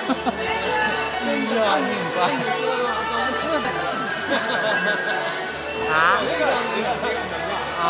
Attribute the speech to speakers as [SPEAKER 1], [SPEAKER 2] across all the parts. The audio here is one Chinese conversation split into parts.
[SPEAKER 1] 真是啊，命官。啊？啊。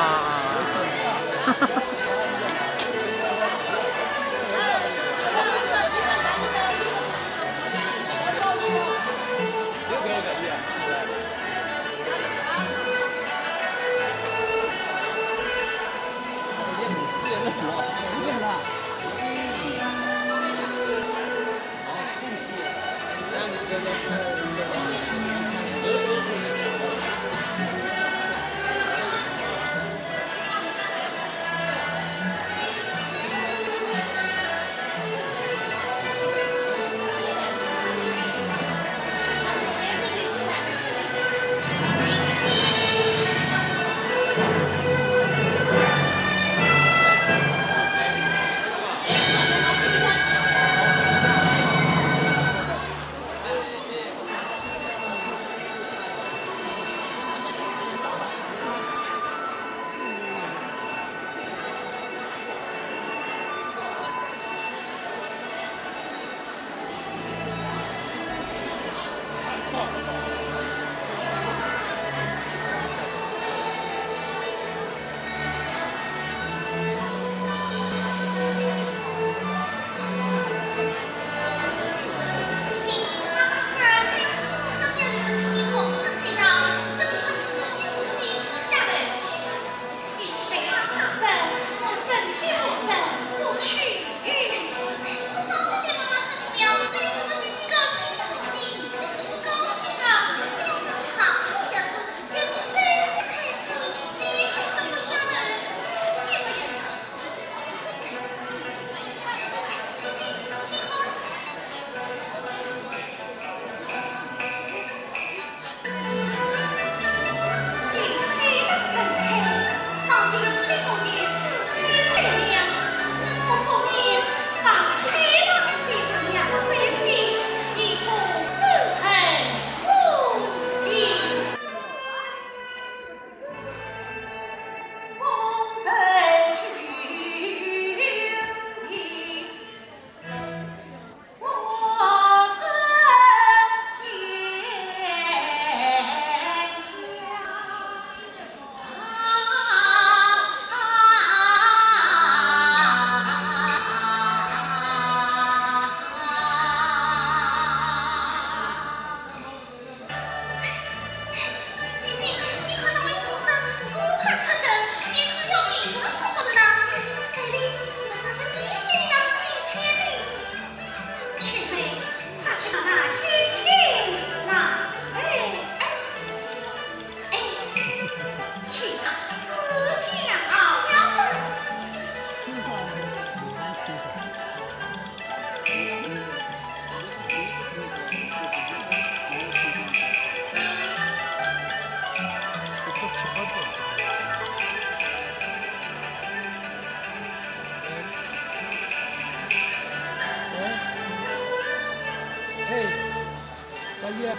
[SPEAKER 2] 大爷，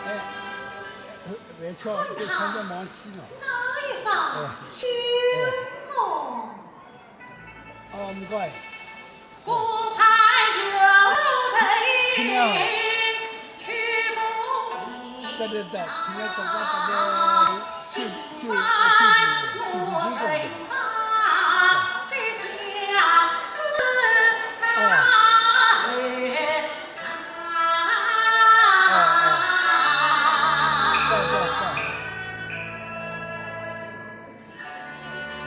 [SPEAKER 2] 哎，外桥就穿在往西呢。
[SPEAKER 3] 哪一上去哦？
[SPEAKER 2] 哦，唔该。
[SPEAKER 3] 不怕有
[SPEAKER 2] 听
[SPEAKER 3] 谁
[SPEAKER 2] 见
[SPEAKER 3] 去不
[SPEAKER 2] 对对对，今天早上大概就
[SPEAKER 3] 我人马在相思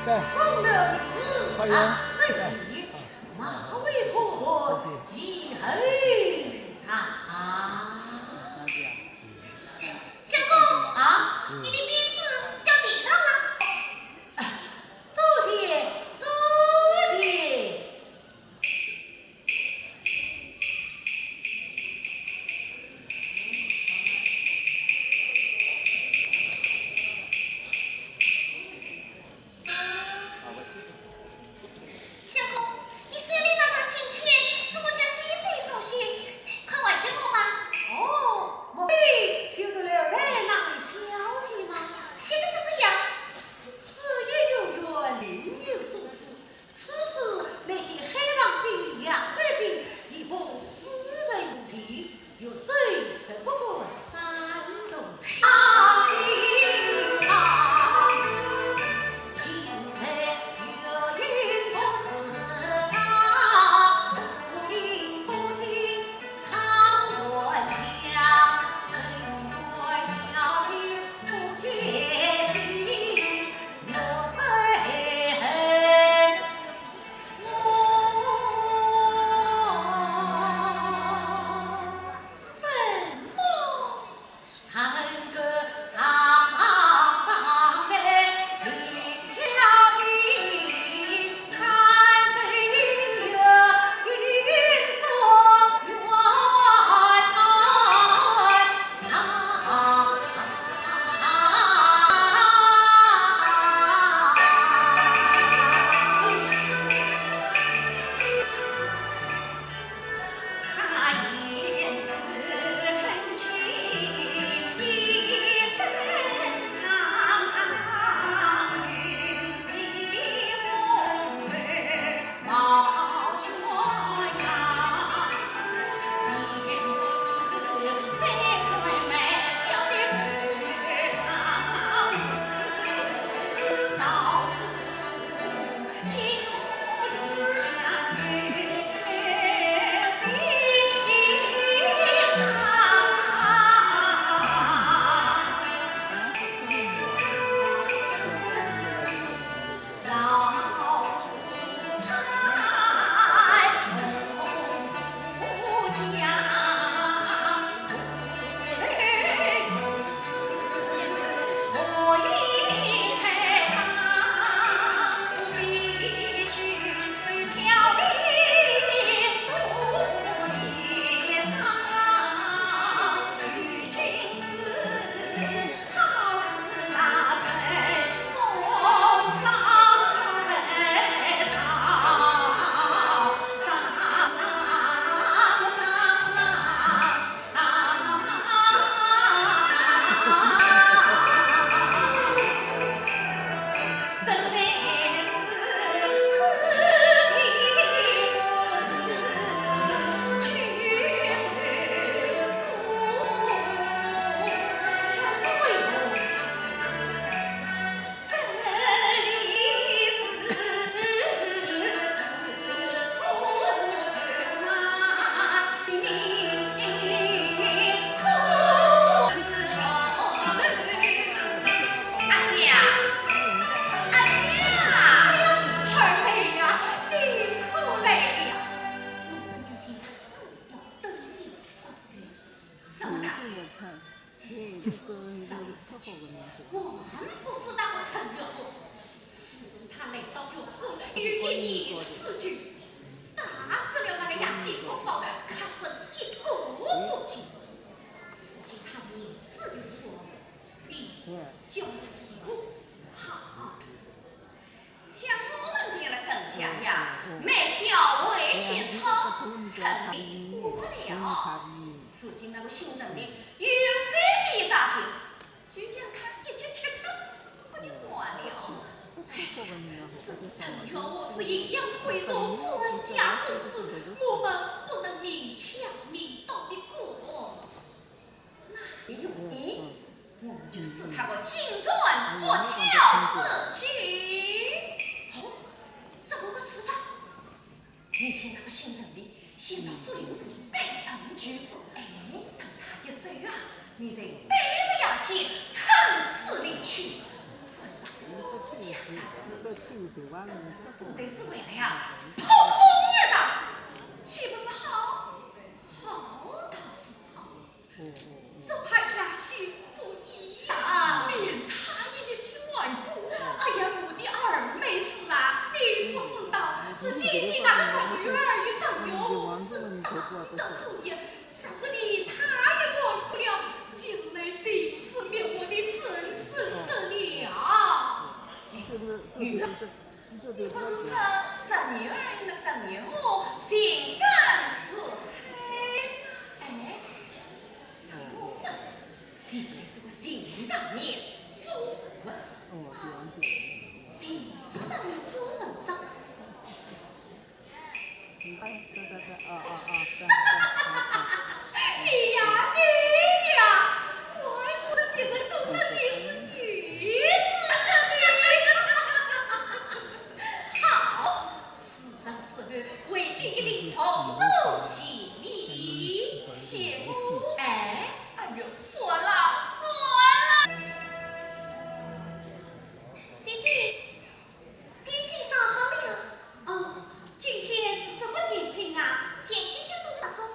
[SPEAKER 2] 对，
[SPEAKER 3] 风流死
[SPEAKER 2] 还有
[SPEAKER 3] 身体，马未脱以后上。相公啊，你的鞭子掉地上了。多谢多谢。相公，你手里那张请柬是我家最熟悉、今天是什么点心啊？前几天都是那种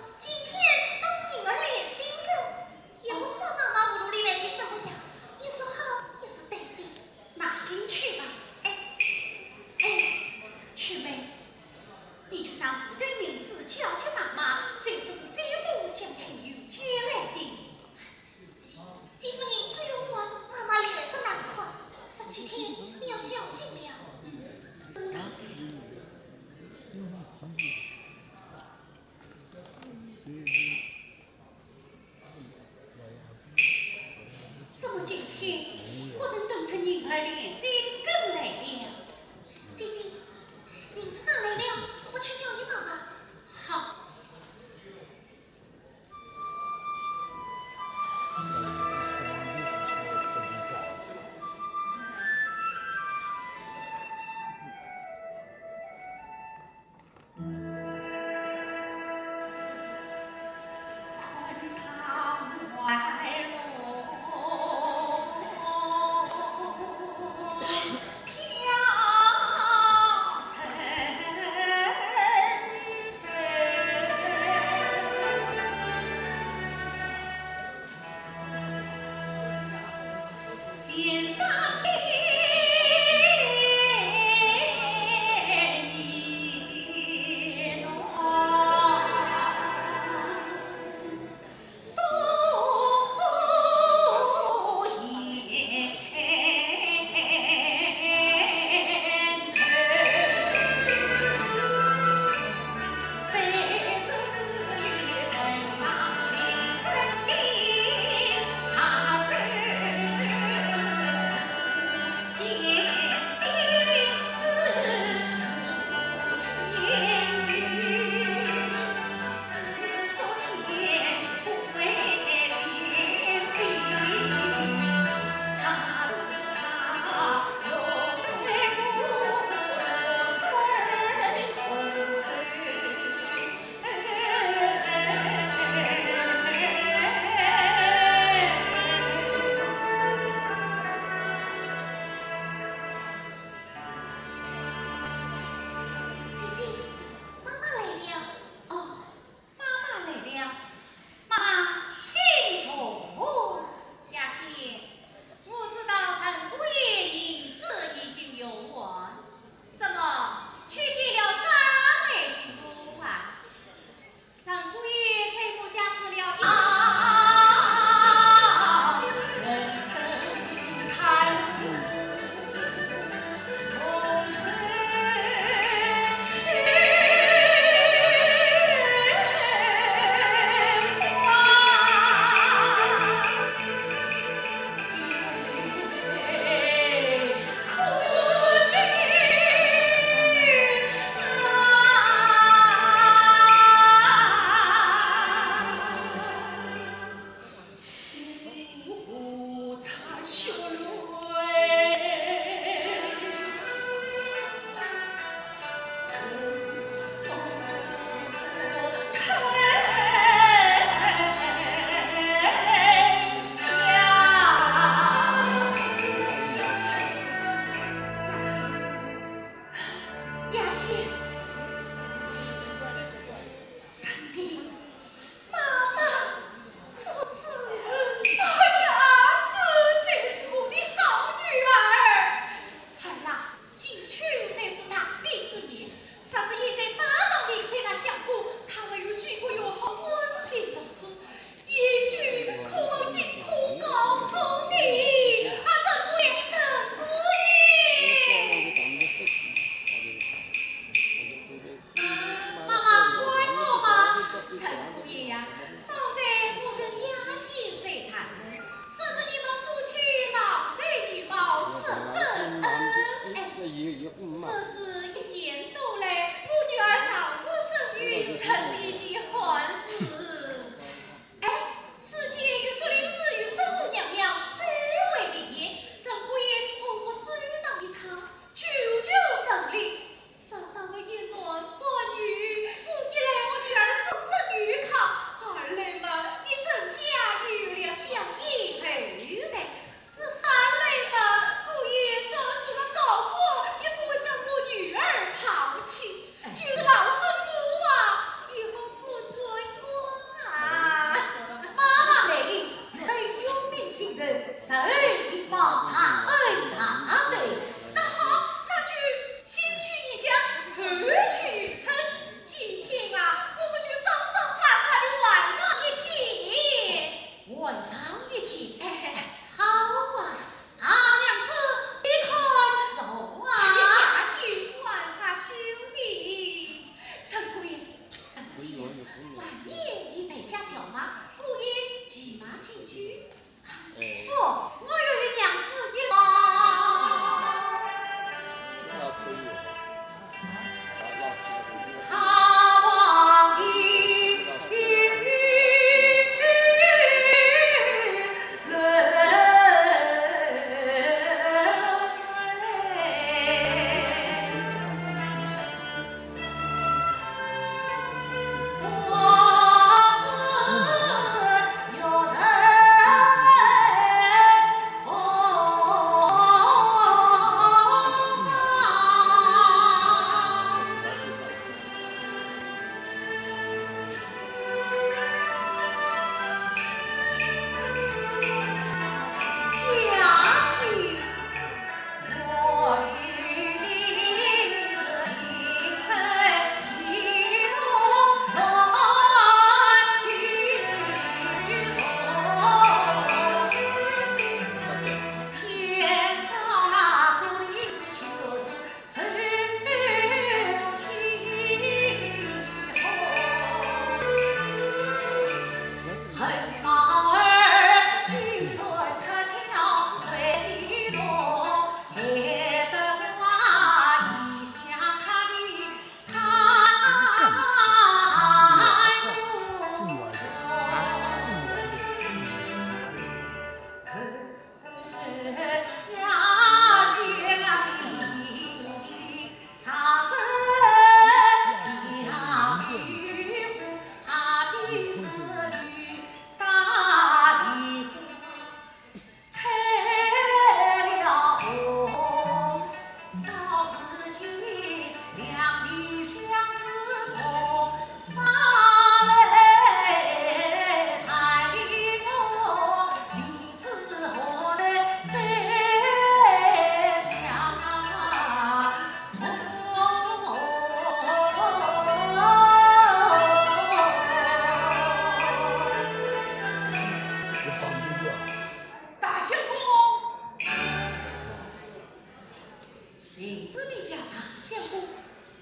[SPEAKER 3] 谁知你家大相公，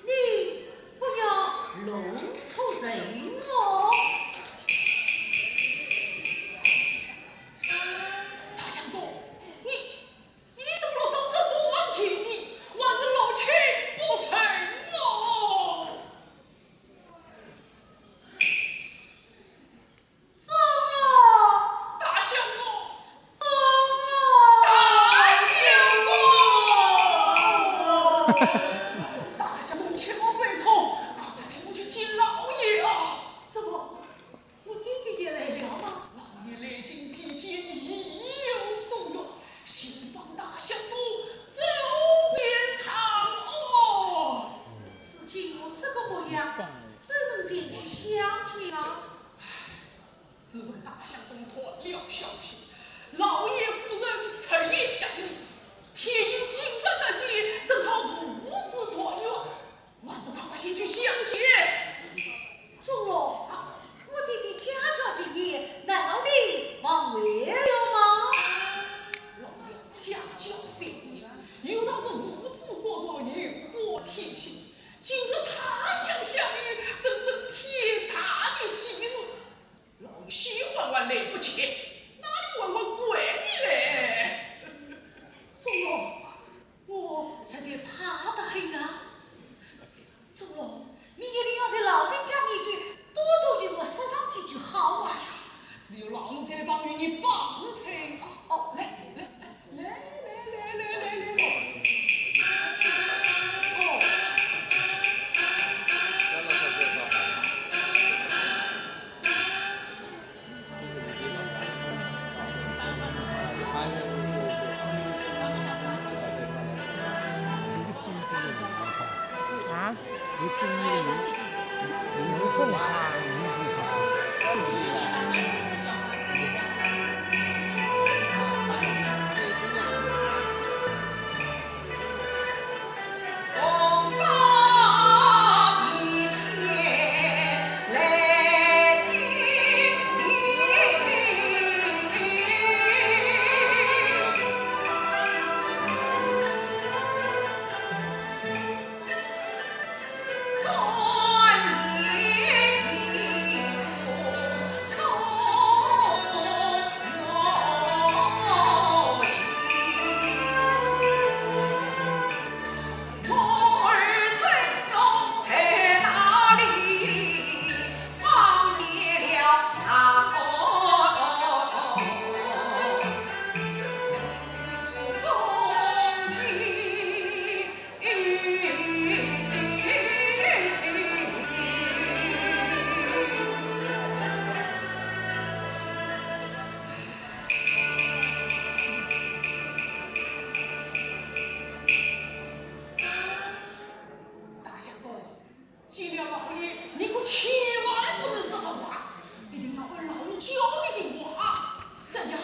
[SPEAKER 3] 你不要弄错人哦。
[SPEAKER 4] 大相公，你怎么当这不忘情的？我是老气不成哦。
[SPEAKER 3] 中了，
[SPEAKER 4] 大相公，
[SPEAKER 3] 中了，
[SPEAKER 4] 大相公，大相公千万别痛，快快带我去见老爷啊！
[SPEAKER 3] 怎么，我弟弟也来了吗？
[SPEAKER 4] 老爷来京披肩，意有所用，新访大相公走遍长安。
[SPEAKER 3] 事情我这个模样，只能先去相见了。
[SPEAKER 4] 自从大相公传了消息，老爷夫人深夜想你，天因今日得见，正好父子团圆，还不快快先去相见？
[SPEAKER 3] 中了，我弟弟家家敬业，难道你忘为了吗？
[SPEAKER 4] 老爷家教善言，有道是五子过说雨过天晴。今日他乡相遇，真天大的喜事。老爷喜欢来不及，哪里问我怪你嘞？
[SPEAKER 3] 中了，我实在怕得很啊。中了，你一定要在老人家面前多多与我说上几句好话呀。
[SPEAKER 4] 是有老奴在帮与你帮衬。哦，来。哦。
[SPEAKER 1] 啊？
[SPEAKER 2] 有中医的人凤啊，
[SPEAKER 4] 红纱一切来见见了老爷，你可千万不能说实话，一定要按老奴教你的话。是呀，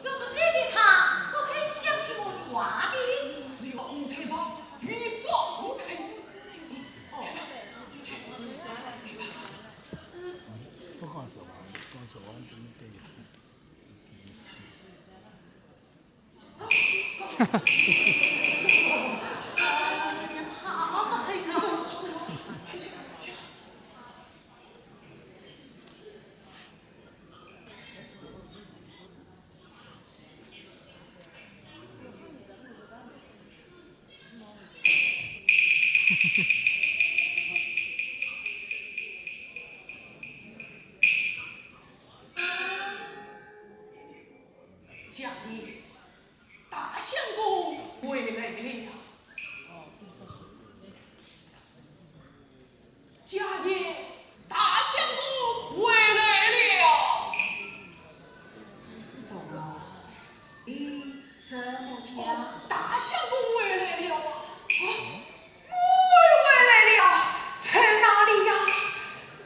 [SPEAKER 3] 要是弟弟他不肯相信我的话的，
[SPEAKER 4] 是有红彩包与你报仇。
[SPEAKER 2] 不光说话，光说话怎么这样？
[SPEAKER 3] 我实在怕得很啊。
[SPEAKER 4] 家里大相公回来了。家爷，大相公回来了。
[SPEAKER 3] 中了，你怎么讲？
[SPEAKER 4] 大相公回来了啊！我回来了，在哪里呀？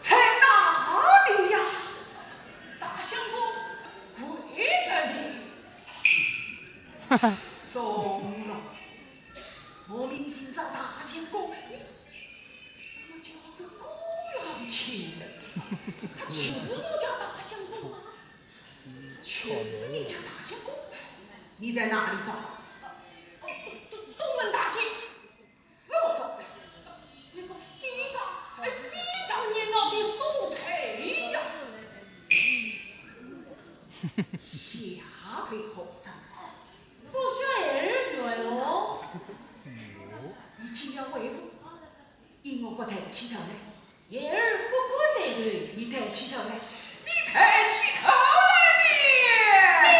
[SPEAKER 4] 在哪里呀？大相公跪在你。中了，
[SPEAKER 3] 我明心找大相公，你
[SPEAKER 4] 怎么叫这狗狼情人？他就是我家大相公吗？
[SPEAKER 3] 就是你家大相公，你在哪里找到？
[SPEAKER 4] 东门大街，
[SPEAKER 3] 你竟要为父，因我不抬得起头来，言儿不过抬头，你抬起头来，你抬起头来，你。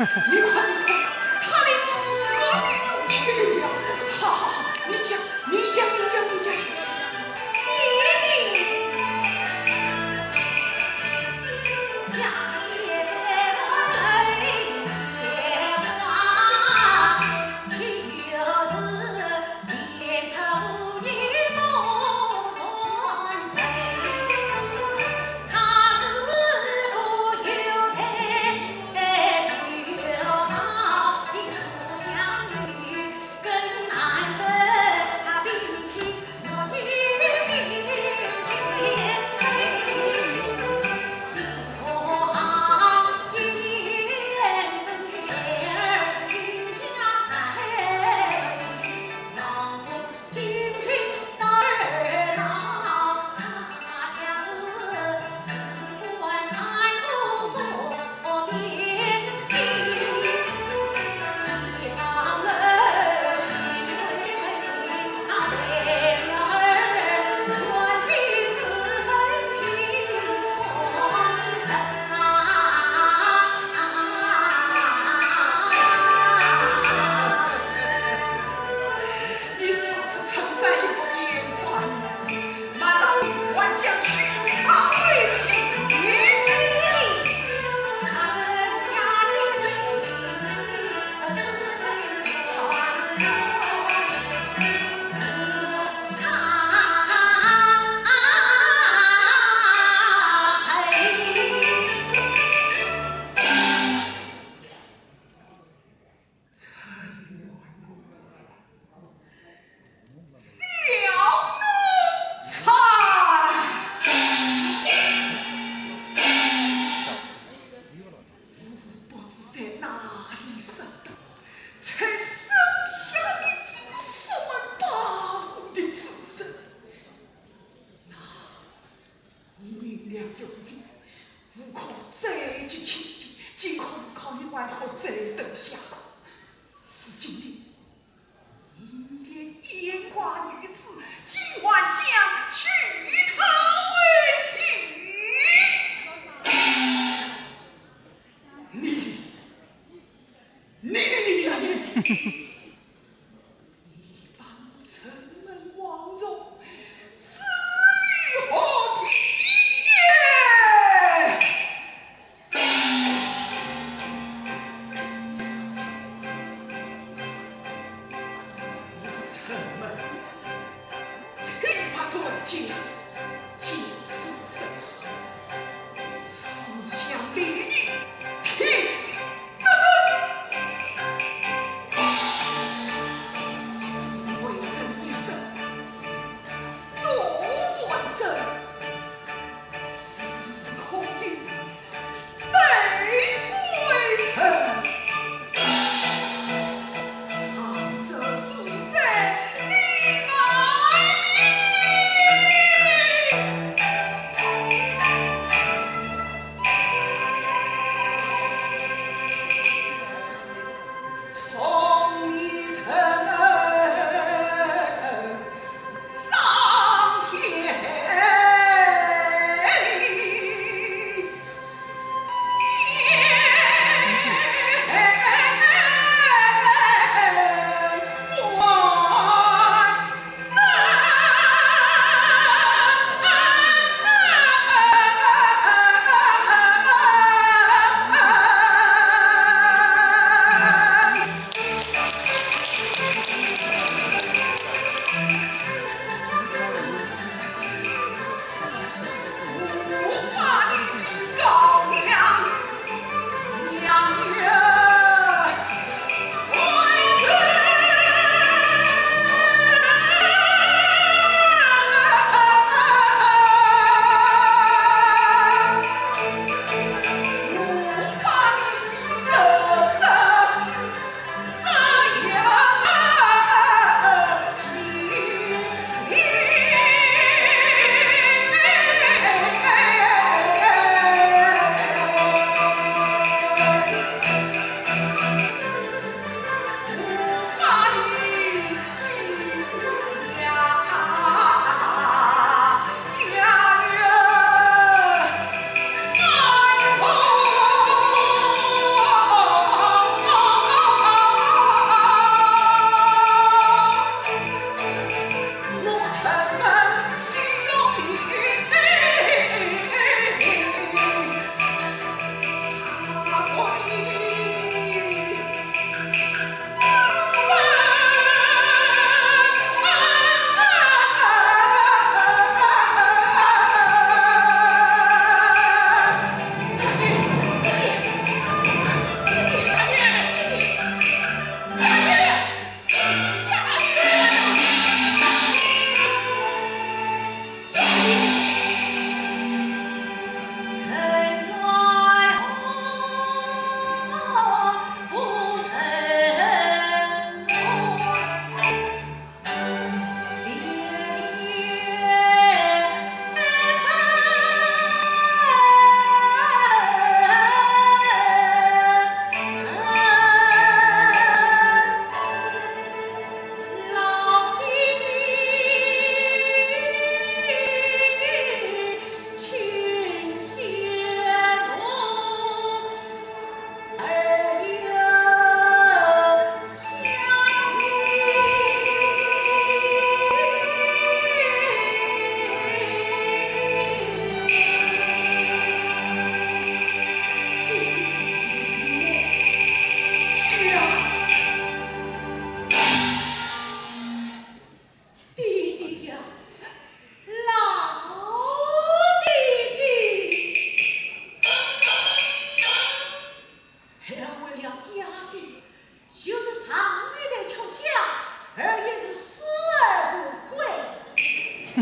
[SPEAKER 4] 你看，他连几个米都去呀！好好好，你讲。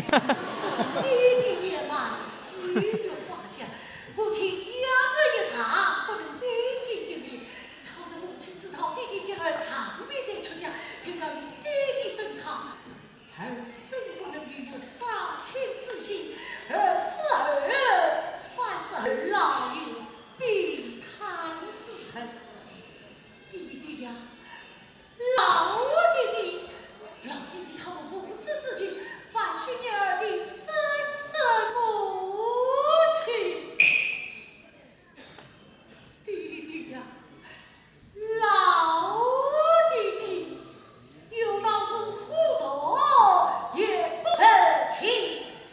[SPEAKER 3] 弟弟也嘛，一个话讲，母亲养儿一场，不能再见一面。倘若母亲知道弟弟今儿尚未再出嫁，听到你弟弟争吵，儿生不能与我丧亲之心，而是儿，凡是儿老有病贪之恨。弟弟呀，老弟弟，老弟弟他们无知之情，反是你儿的生身母亲。弟弟呀，老弟弟，有道是糊涂也不成亲子。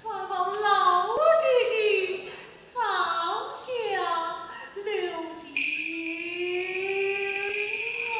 [SPEAKER 3] 盼望老弟弟长相留心哦。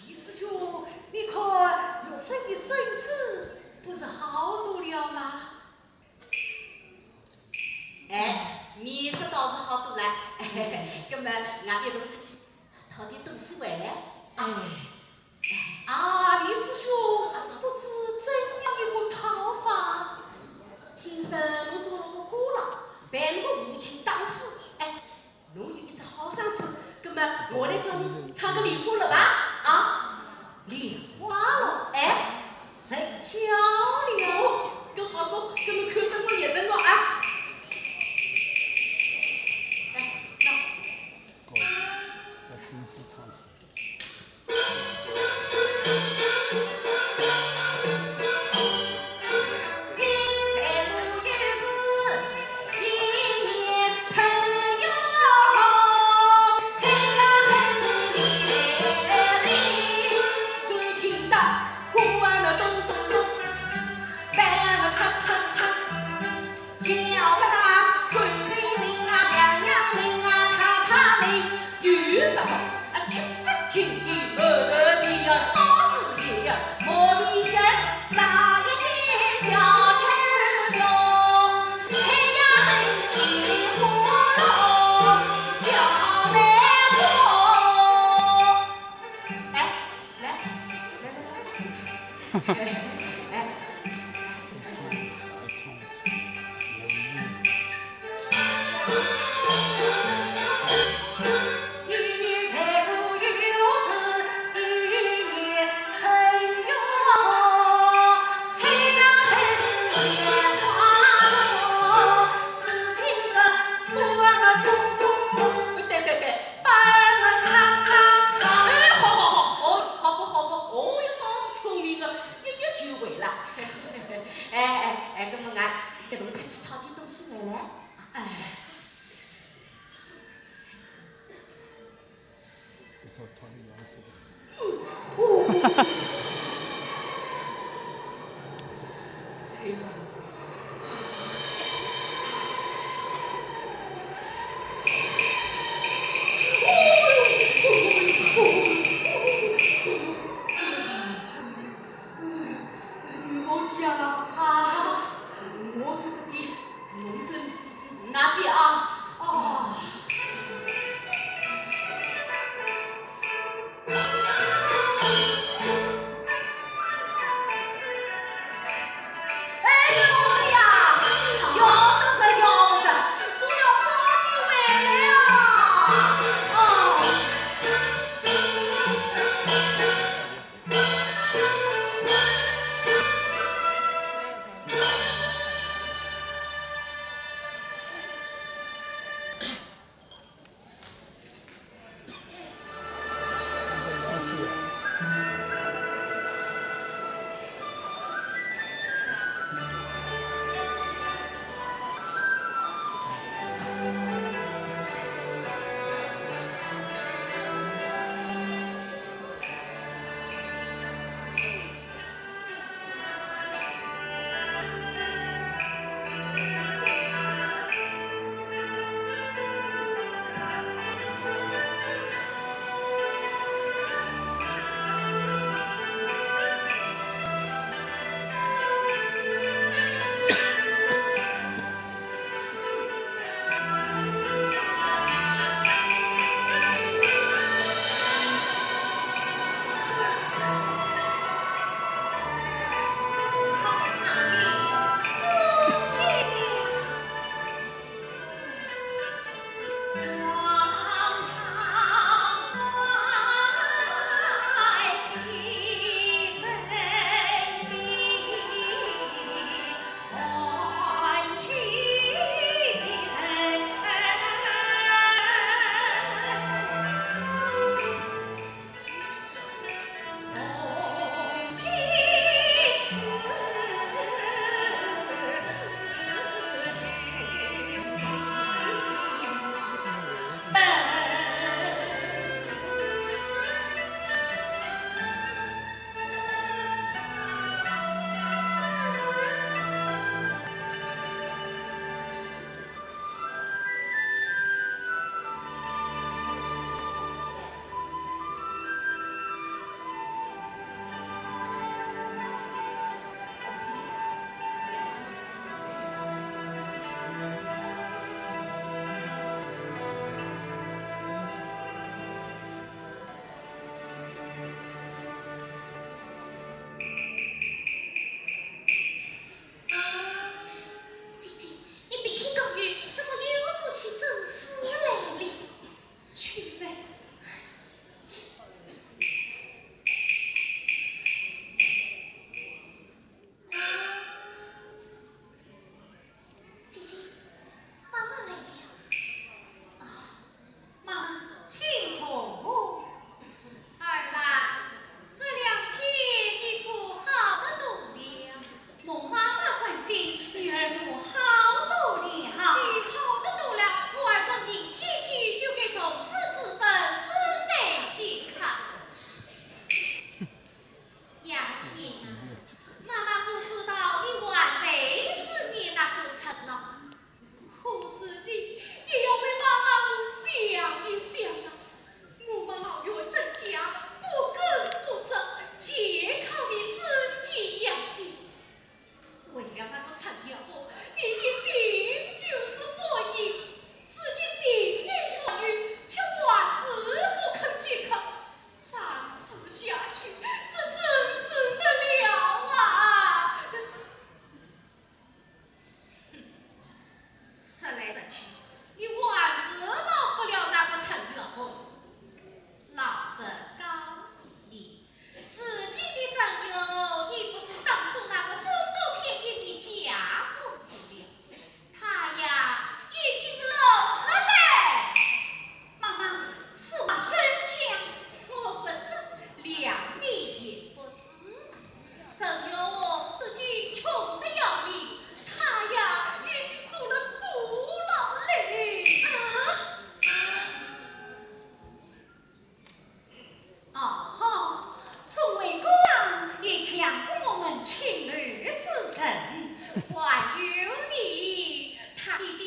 [SPEAKER 3] 李师兄，你看若生的孙子不是好多了吗？
[SPEAKER 1] 哎，面色倒是好多了，葛么俺一同出去讨点东西回来。
[SPEAKER 3] 哎，啊，李师兄，不知怎样一个讨法？
[SPEAKER 1] 听说侬做了个歌郎，陪我母亲当师。哎，侬有一只好嗓子，葛么我来叫你唱个莲花了吧？啊，
[SPEAKER 3] 莲花了，
[SPEAKER 1] 哎，
[SPEAKER 3] 谁教了？
[SPEAKER 1] 哦，搿好歌，搿侬看着我眼睛了啊！哎，那。
[SPEAKER 2] 高，要声嘶唱出来。
[SPEAKER 1] 那边啊，哦。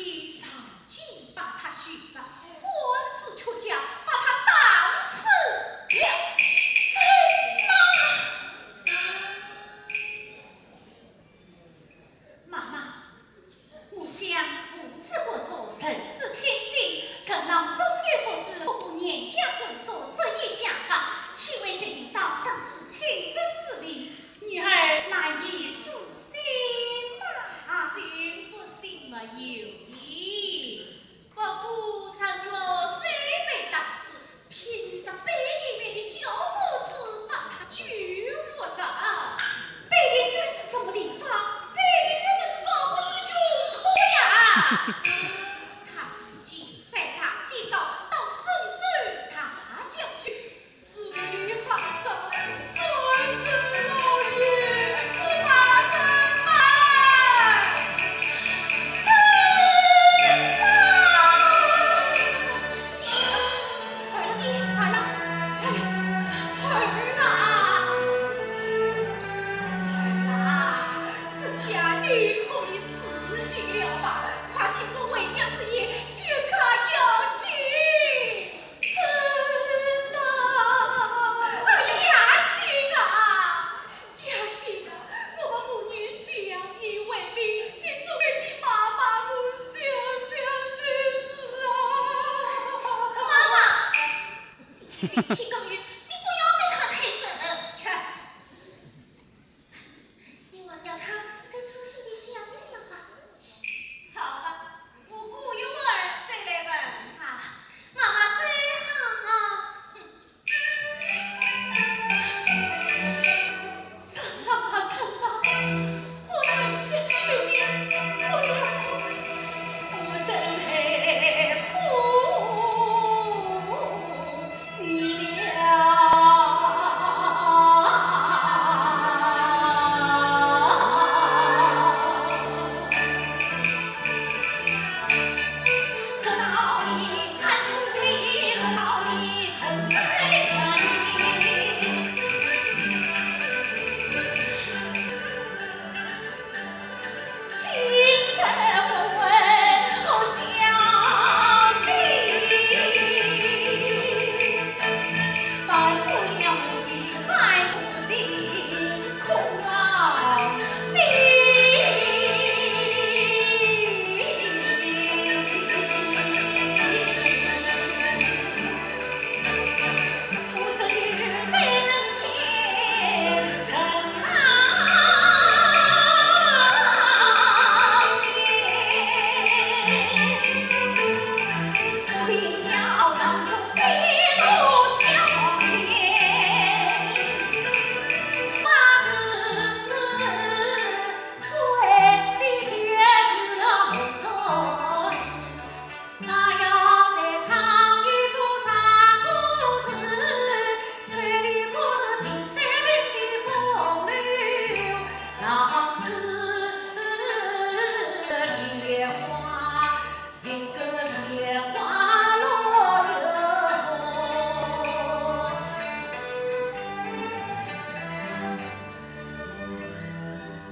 [SPEAKER 3] 己上京把他寻着婚子出嫁，把他当死了。妈妈，我想父子婚说人之天性，陈郎终于不是不年家婚说这一家法，岂为现今当是亲生之礼，女儿难以置信啊！
[SPEAKER 1] 信不信嘛有理，不过常若虽被打死，凭着背地面的脚步子把他救活了。
[SPEAKER 3] 北京院是什么地方？北京院不是高不是穷途呀！
[SPEAKER 1] 他死前在大街上到深水大将军，只喊着孙子老爷不把身埋。
[SPEAKER 3] 这下你可以死心了吧？快听着为娘之言，解开要紧。
[SPEAKER 1] 真的，
[SPEAKER 3] 雅欣啊，雅欣啊，我们母女相依为命，你总得替妈妈我想想才是啊。
[SPEAKER 1] 妈妈，这病体刚愈，你不要对他太深。去，你我让他再仔细地想一想吧。好吧，我过一会儿再来问他。妈妈最好啊。
[SPEAKER 3] 陈老啊，陈老，我很想求你，不要，我真佩服你这道理看你，这道理从在看你。青色风味好相信，半不要你半不信，空劳我这女才能牵陈我定要上中一路向前，把子推理写出了梦中事，那要再唱一部长故事，这里故事平山林的风流，浪子莲花，一个莲花落油桐。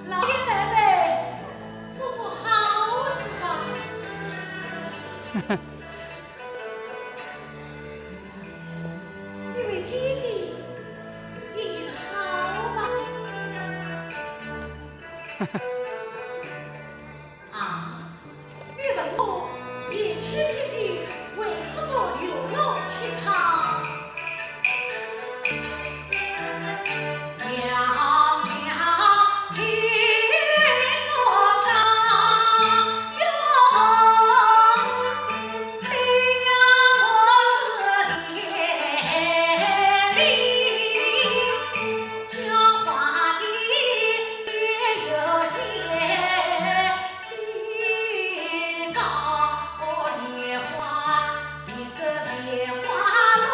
[SPEAKER 3] 老爷奶奶，做做好事吧。你为姐姐也好吧？啊，你问我年轻轻的为什么流落乞讨？娘娘听我讲哟，你让我自眼里讲话的也有些的高莲花，一个莲花落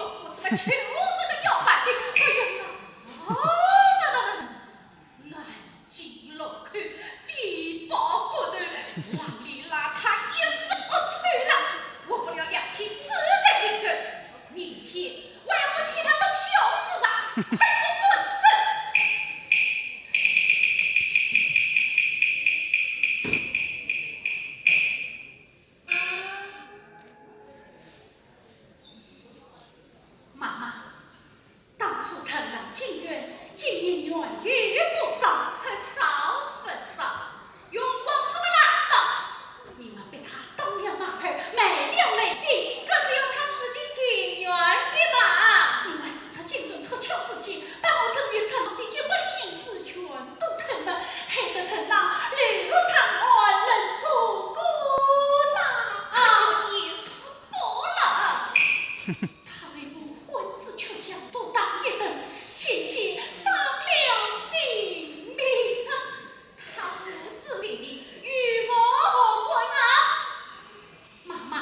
[SPEAKER 1] 就是个要饭的，哎呀，南极楼去，地包骨头，邋里邋遢，一身臭了。我不了2天死在一个，明天我要不替他动袖子吧。
[SPEAKER 3] 妈妈，当初承让金元，今年元月不少，
[SPEAKER 1] 很少很少，用光这么大的，
[SPEAKER 3] 你们被他动了马儿，没了内心。
[SPEAKER 1] 可是有他死进情缘的嘛。
[SPEAKER 3] 你们是出金轮偷瞧自己，把我成为城的一本银子全都吞了，害得陈郎流长安人出孤
[SPEAKER 1] 那
[SPEAKER 3] 郎。
[SPEAKER 1] 就一死不了。
[SPEAKER 3] 他为我婚子却将都当一等，险些丧了性命啊！
[SPEAKER 1] 他父子弟弟与我何关啊？
[SPEAKER 3] 妈妈，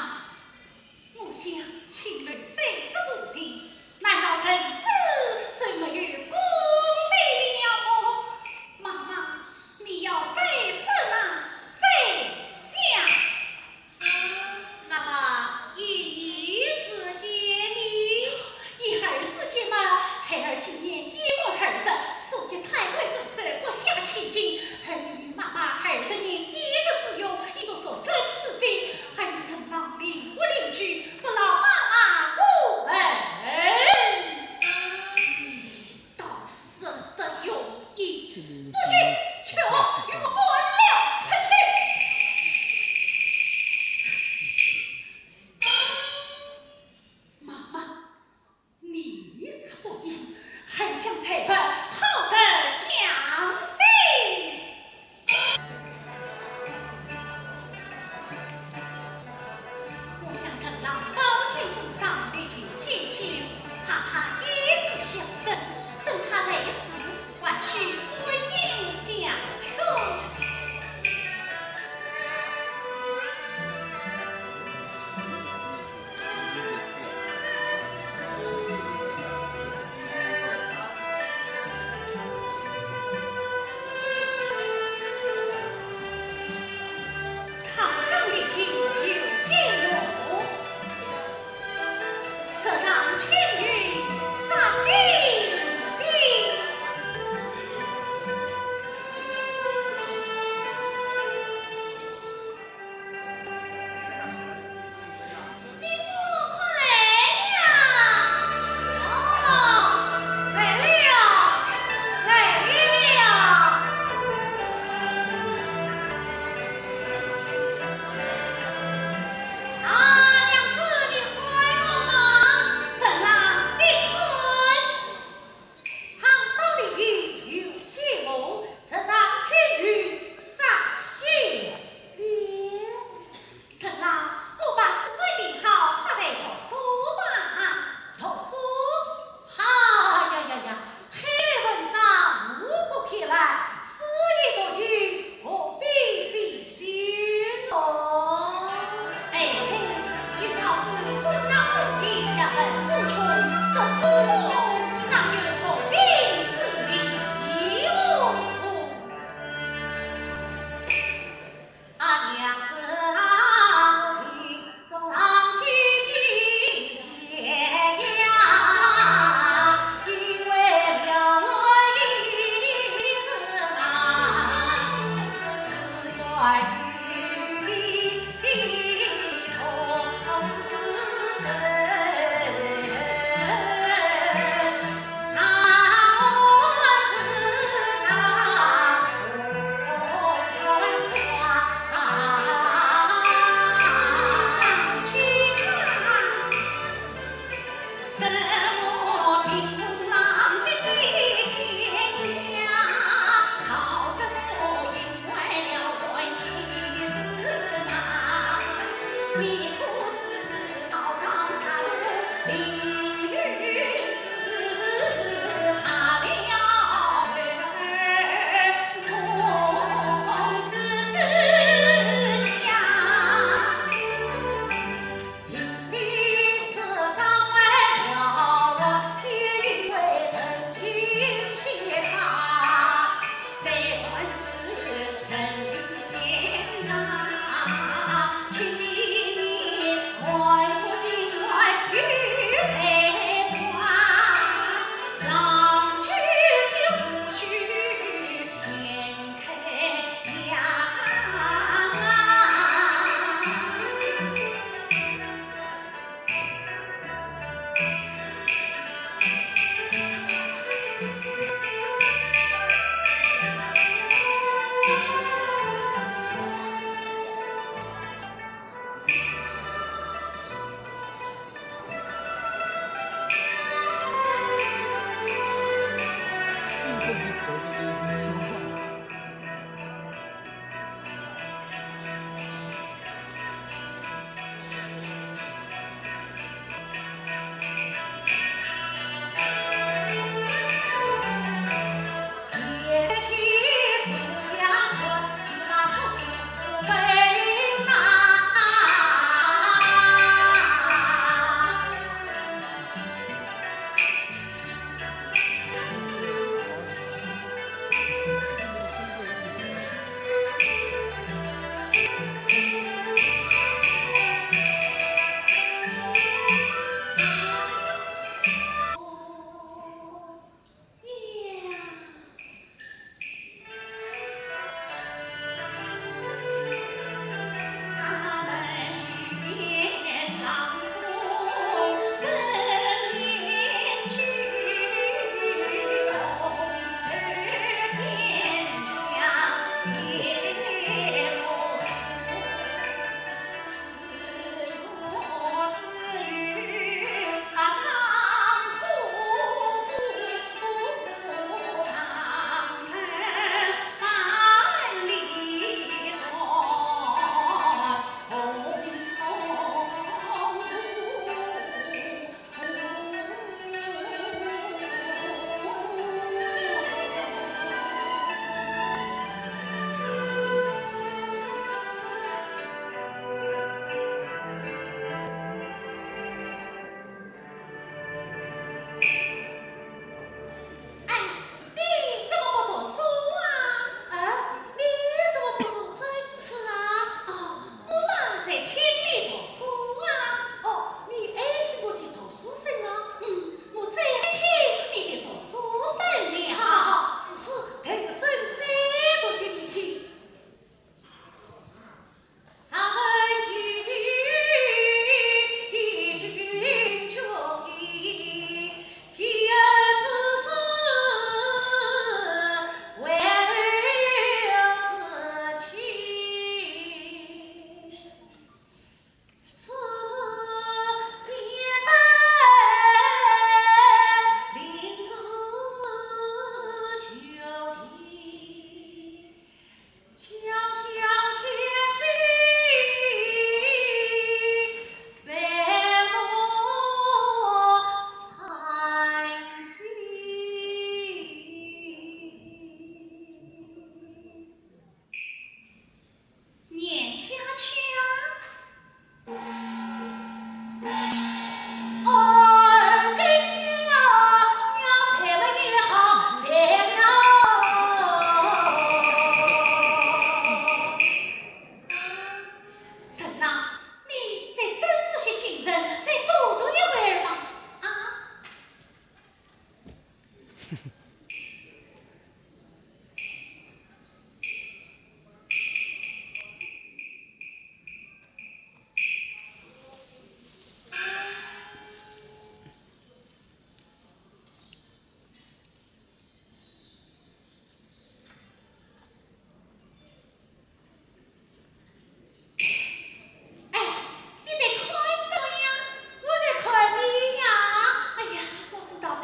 [SPEAKER 3] 我想亲人生之父亲，难道生死谁没有功力了么？妈妈，你要再思啊，再想。
[SPEAKER 1] 那么以你之见呢？
[SPEAKER 3] 以儿之见嘛，孩儿今年一过二十，所及财会收拾不下千金，儿女与妈妈20年一日之用，一作所生是非，儿女曾让邻屋邻居，不劳妈妈无为。
[SPEAKER 1] 你倒是的有意，
[SPEAKER 2] 不
[SPEAKER 1] 不行，却与我滚了出去。
[SPEAKER 3] 妈妈，你是不应，儿将财本套上强行。我想承让包青府上的请接信，怕他一直相生，等他累死，还需婚姻相劝。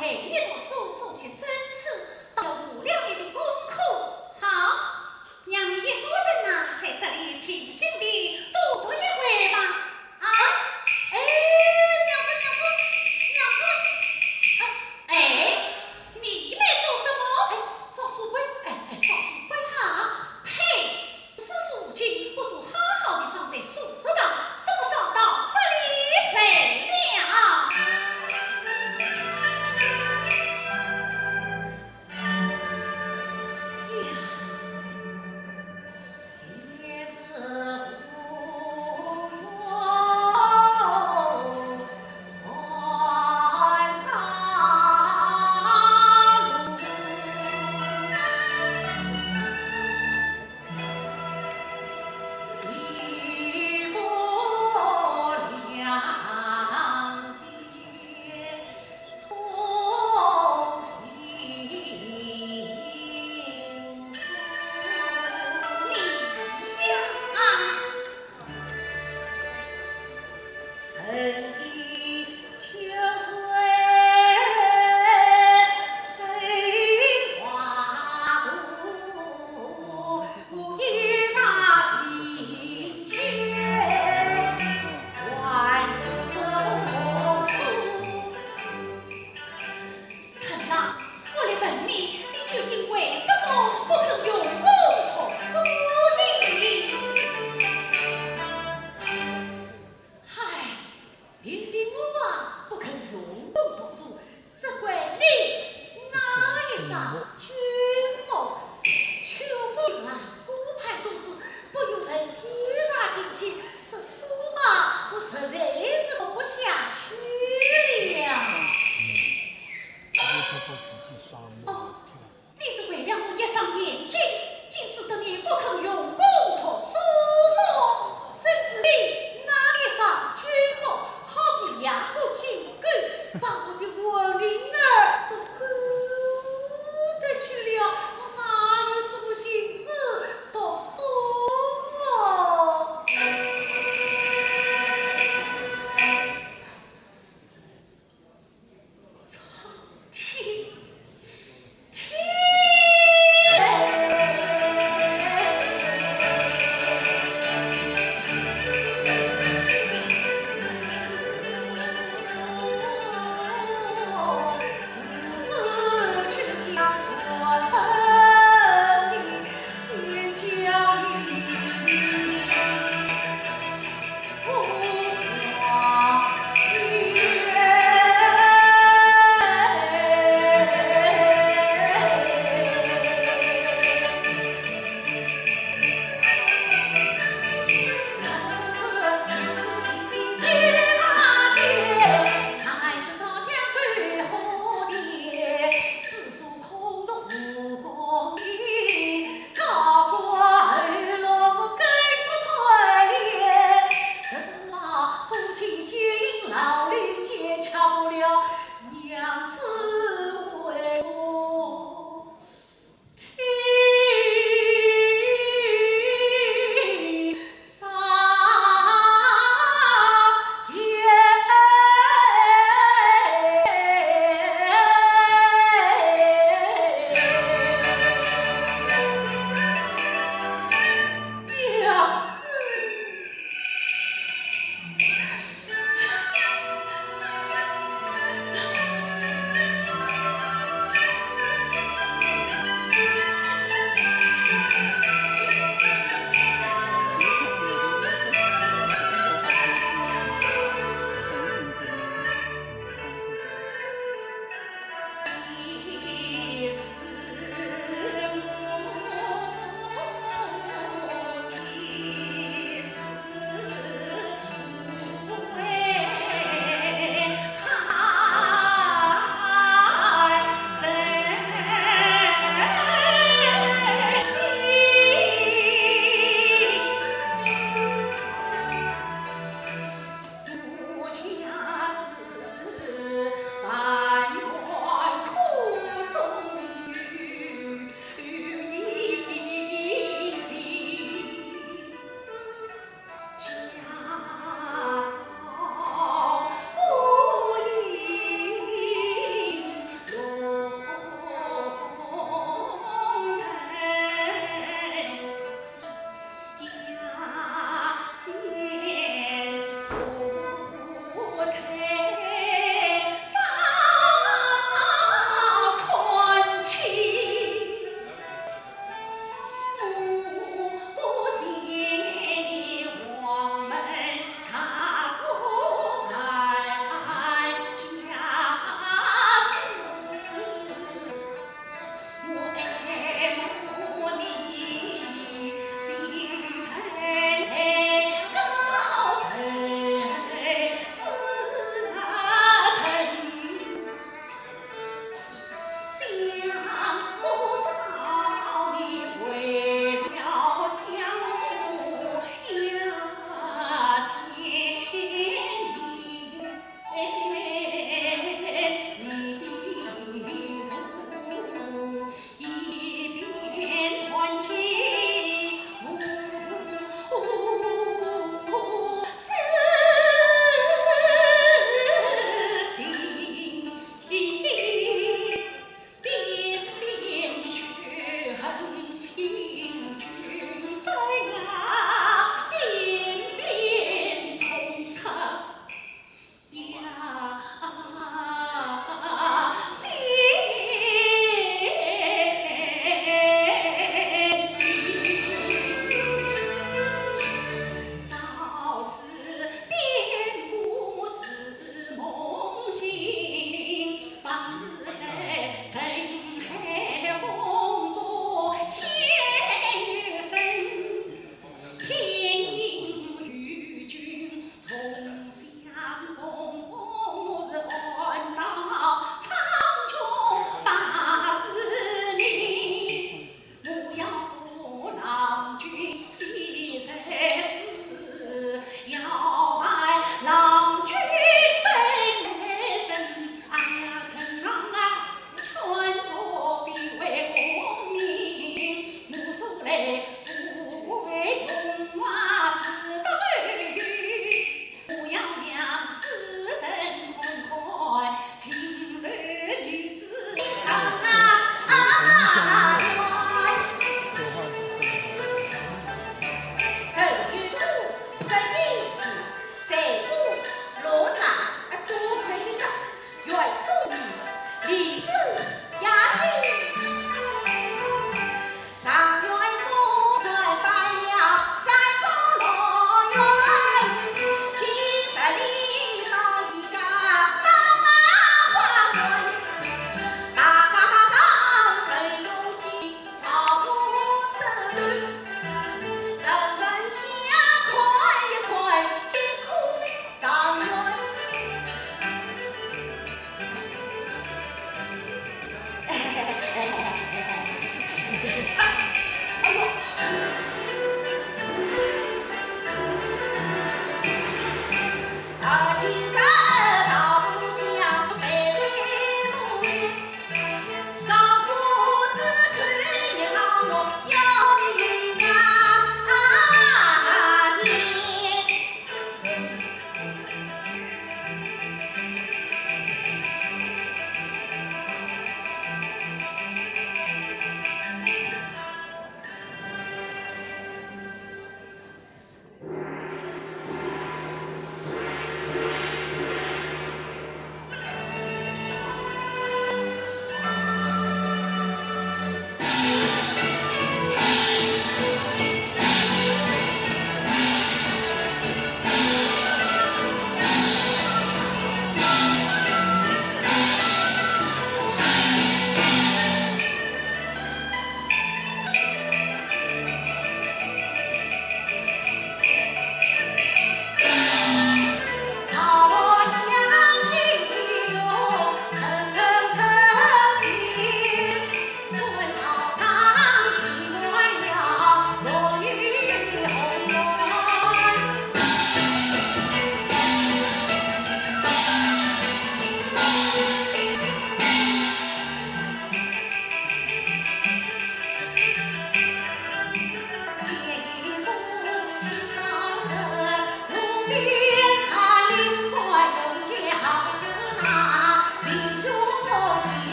[SPEAKER 3] 陪你读书做些真事。上君后，求不来孤盼公子不用人披萨进去，这驸马我实在是不下去了。哦，你是为了我一双眼睛，竟使得你不肯用功托驸马，真是你哪里上君后，好比两个金钩，把我的我灵儿都勾得去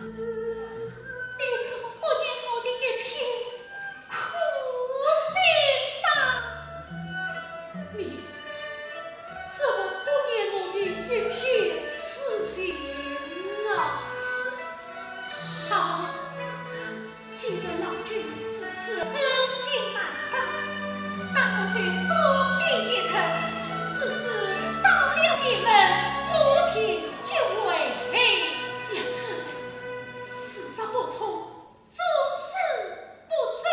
[SPEAKER 3] 你怎么不念我的一片苦心呐？你怎么不念我的一片痴心啊？好，既然老君此次恩心难丧，那我虽送你一程，此事到了进门，我听就为娘子，世上不从，终是不罪。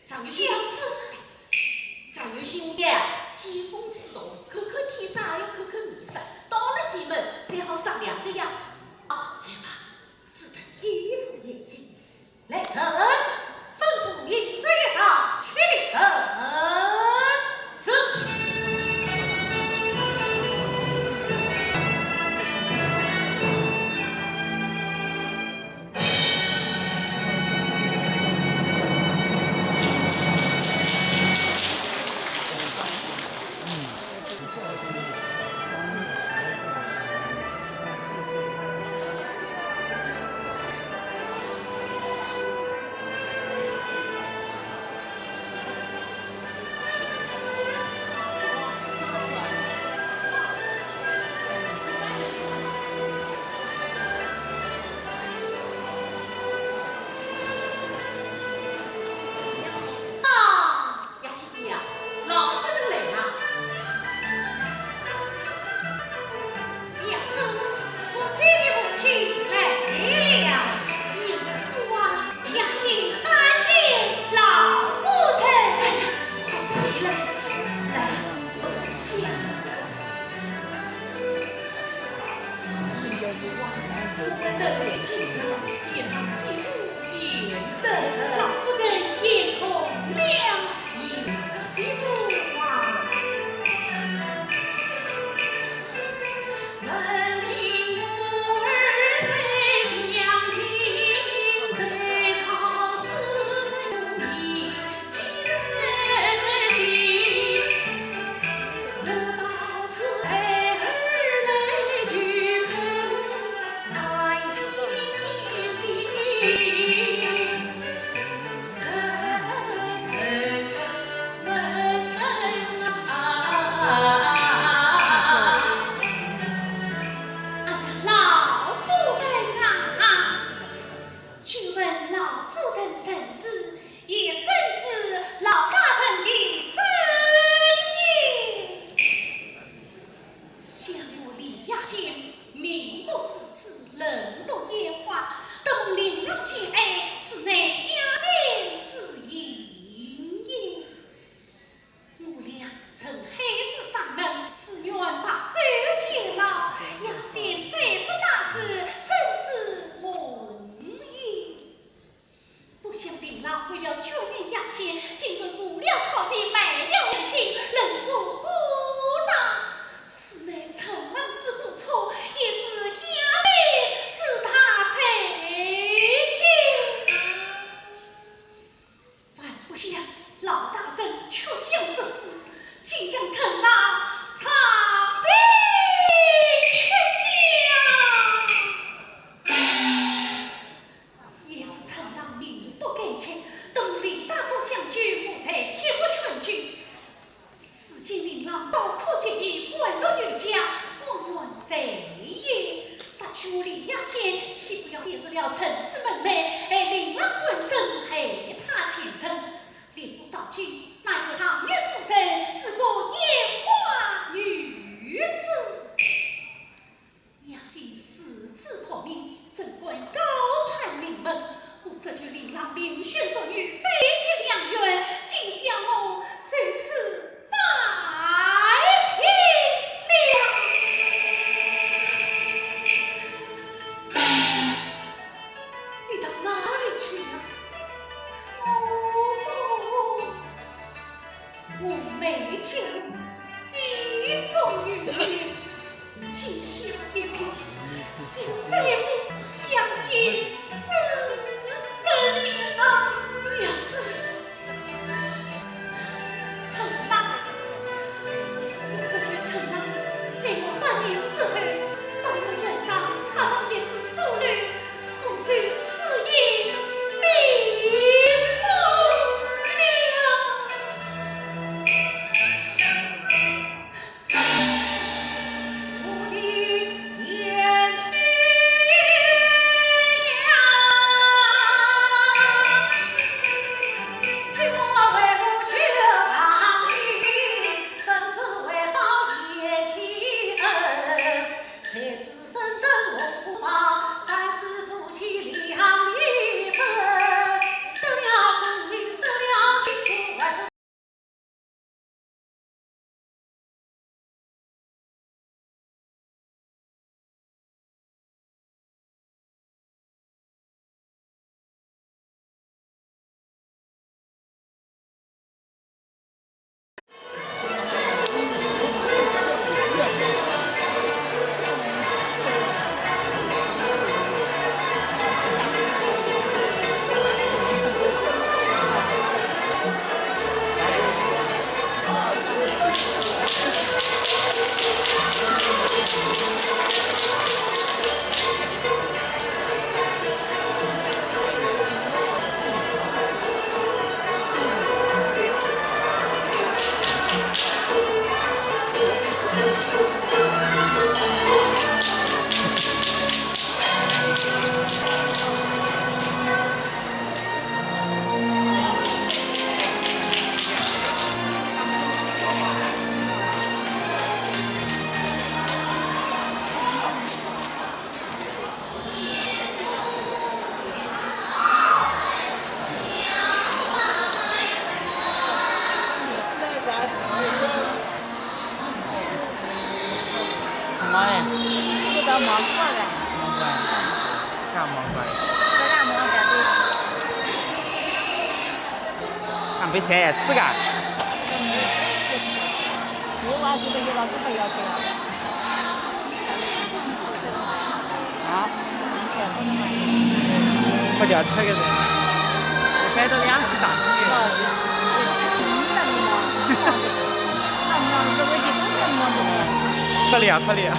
[SPEAKER 1] 张有心，
[SPEAKER 3] 娘子，
[SPEAKER 1] 张有心呀，疾风似动，口口天杀还要口口迷杀，到了进门才好商量的呀。
[SPEAKER 3] 也罢，只等一头眼睛，来臣吩咐明日一早启程。
[SPEAKER 1] 是。呀，媳妇呀，老夫人来了。
[SPEAKER 3] 娘子，我爹的母亲来了。
[SPEAKER 1] 你媳妇啊，
[SPEAKER 3] 雅欣安请老夫人。
[SPEAKER 1] 快起来，来，坐下。你媳妇啊，我等了今朝，现场媳妇也等了。
[SPEAKER 3] 老夫人也从了。
[SPEAKER 1] 你媳妇啊，闻听母儿在讲情，在草自你几人心，我到此孩儿来举口，安情心。
[SPEAKER 3] 老夫人啊，据闻老夫人生子，也深知老大人的真意。想我李亚仙名不实此，冷落烟花，东临老君爱，此乃雅仙之因也。我俩曾海誓山盟，誓愿把手牵牢。雅仙再说大事，真是梦也。不想定老为了救人雅仙，竟然无聊靠近，卖了人心，人作孤狼。此乃陈郎之不错，也是雅仙是他才也。万不想老大人却将这事，竟将陈郎长鞭却将。也是陈郎命不该前，等李大哥相聚，我才铁不全军。如今令郎刀阔结义，宛若有家，我愿谁也？杀去我李亚仙，岂不要跌入了陈氏门楣？而令郎浑身害他前程，连不到去，那个唐月夫人是个烟花女子。雅仙私自破命，正官高攀名门，我这就令郎凌轩所女，再结良缘，今宵我随此拜平了。你到哪里去了？哦，我美酒一纵于天，今宵一品，心再无相见之身啊！娘子，陈郎，我这位陈郎，在我8年之后，到我院上查到一只淑女。生的我吧，还是夫妻两离分，得了功名失了情，外头。
[SPEAKER 5] 妈呀！
[SPEAKER 6] 这叫毛怪嘞，
[SPEAKER 5] 毛怪，干毛怪？
[SPEAKER 6] 这俩毛怪对。
[SPEAKER 5] 俺被现吃嘎。
[SPEAKER 6] 我娃子的给老师不要求了。
[SPEAKER 5] 啊？
[SPEAKER 6] 看不能买。
[SPEAKER 5] 不叫吃个人，摆到2次大鱼。
[SPEAKER 6] 老师，我吃青的嘛，那么，这我记都是那么的。
[SPEAKER 5] 合理啊，合理啊。